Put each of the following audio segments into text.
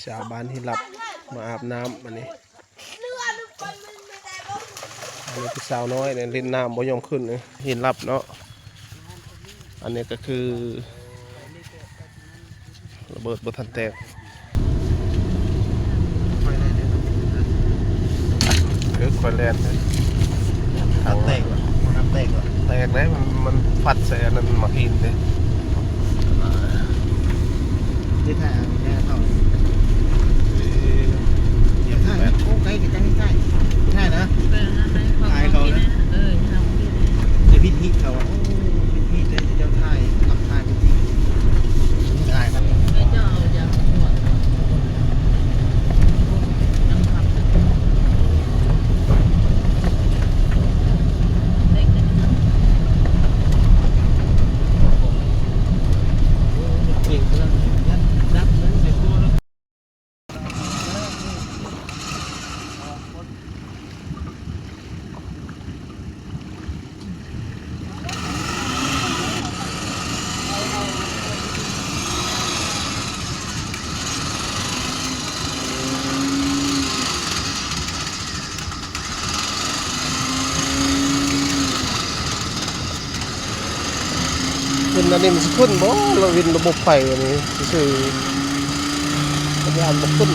ชาวบ้านที่รับมาอาบน้ำอันนี้เป็นสาวน้อยเนี่ยเล่นน้ำบ่ยอมขึ้นเลยหินรับเนาะอันนี้ก็คือระเบิดบ่ทันแตกคือคอยแลนเลยถังแตกน้ำแตกแตกเลยมันฟัดใส่อันนั้นมาหินเลยที่ถ่ายแค่เท่าเดี๋ยวถ่ายโอ้ใกล้กับจังใกล้ถ่ายนะถ่ายเขานะเดี๋ยวพี่เขาโอ้พี่ได้เจ้าถ่ายรับถ่ายจริงถ่ายครับขึ้นอันนี้มันขึ้นบ่เราวินระบบไฟอันนี้คือสัญญาณบ่ขึ้น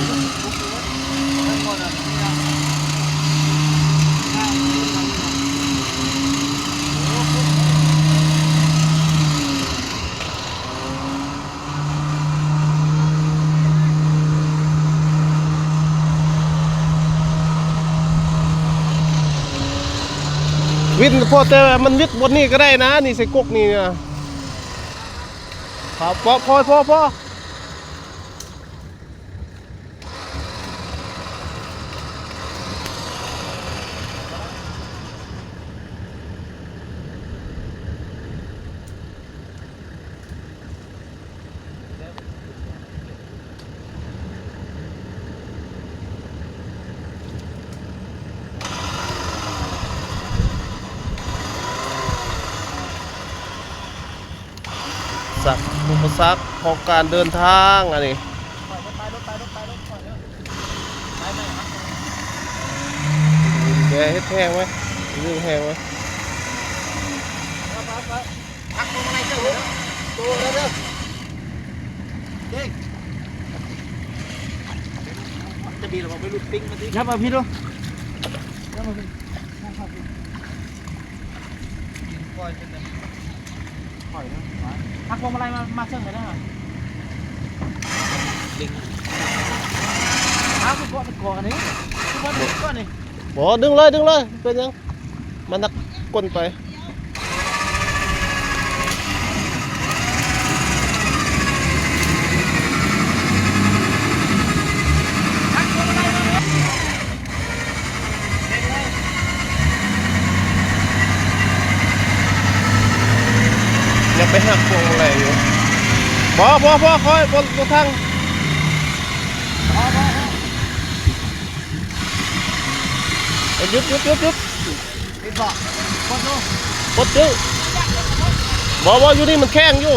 วินพอแต่มันวิดบนนี้ก็ได้นะนี่ใส่กกนี่นะครับพอสักอุปสรรคของการเดินทางอันนี้แกให้แห้งไหมยืดแห้งไหมพักตรงไหนเจ้าเลยตัวเด้อเด็กจะบีเราไปลุดปิ้งมาดิยับมาพี่ดูยับมาพี่ปล่อยเป็นเลยปล่อยนะพักพวงมาลัยมาเชิงเลยนะดึงพักพวกมันก่อนนี้พวกมันก่อนนี่บ่ดึงเลยเป็นยังมันนักก้นไปยังไปหักพวงอะไรอยู่พอคอยบนทางหยุดไอ้บอกคนดูปดดื้อบ่อยู่นี่มันแข้งอยู่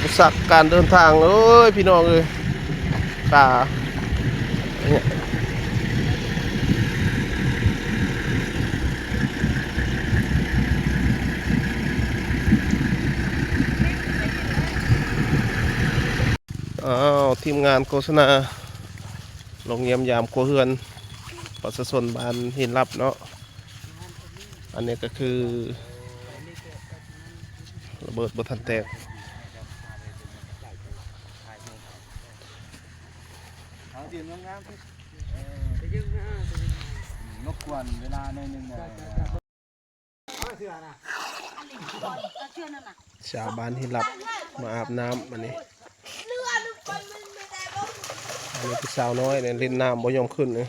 อุปสรรคการเดินทางเอ้ยพี่น้องเอ้ยตาเนี่ยทีมงานโฆษณาลงเยี่ยมยามครัวเฮือนประชาชนบ้านหินรับเนาะอันนี้ก็คือระเบิดบ่ทันแตกดื่มงามๆรบกวนเวลาหนึ่งชาวบ้านที่รับมาอาบน้ำอันนี้เป็นสาวน้อยเนี่ยเล่นน้ำบ่ยอมขึ้นเลย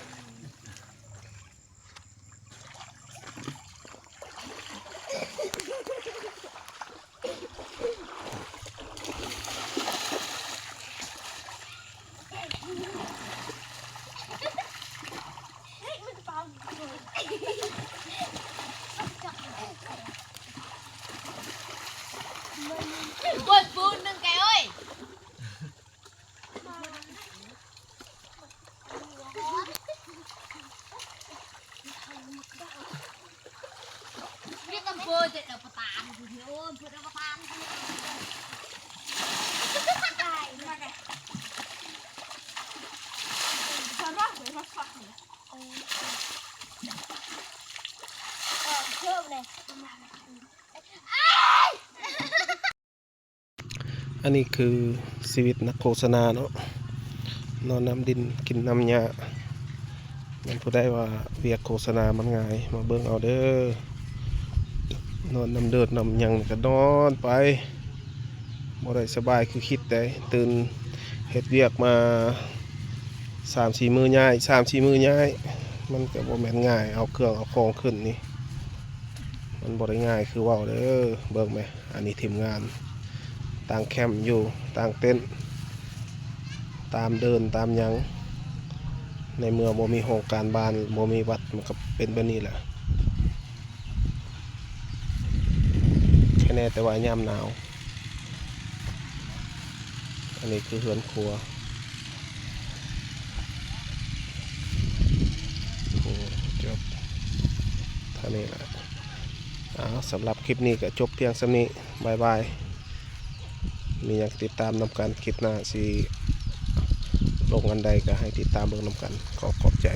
cô chạy đập tàn thì thiếu phụ đập tàn cái mà cái sao đó vậy phát phát này thơm này อันนี้คือชีวิตนักโฆษณาเนาะนอนน้ำดินกินน้ำหญ้ามันผู้ได้ว่าเวียกโฆษณามันง่ายมาเบิ่งเอาเด้อนอนน้ำเดือดน้ำหยังก็นอนไปบ่ได้สบายคือคิดได้ตื่นเฮ็ดเวียกมา 3-4 มื้อย้าย 3-4 มื้อย้ายมันก็บ่แม่นง่ายเอาเครื่องเอาของขึ้นนี่มันบ่ได้ง่ายคือเว้าเด้อเบิ่งแม่อันนี้ทีมงานต่างแคมป์อยู่ต่างเต็นท์ตามเดินตามหยังในเมื่อบ่มีโรงการบ้านบ่มีวัดมันก็เป็นแบบนี้แหละแค่แน่แต่ว่ายามหนาวอันนี้คือเรือนครัวโอ้จบเท่านี้แหละสำหรับคลิปนี้ก็จบเพียงส่ำนี้บายบายมีอยากติดตามนำกันคลิปหน้าสิลงอันใดก็ให้ติดตามเบิ่งนำกันขอบใจ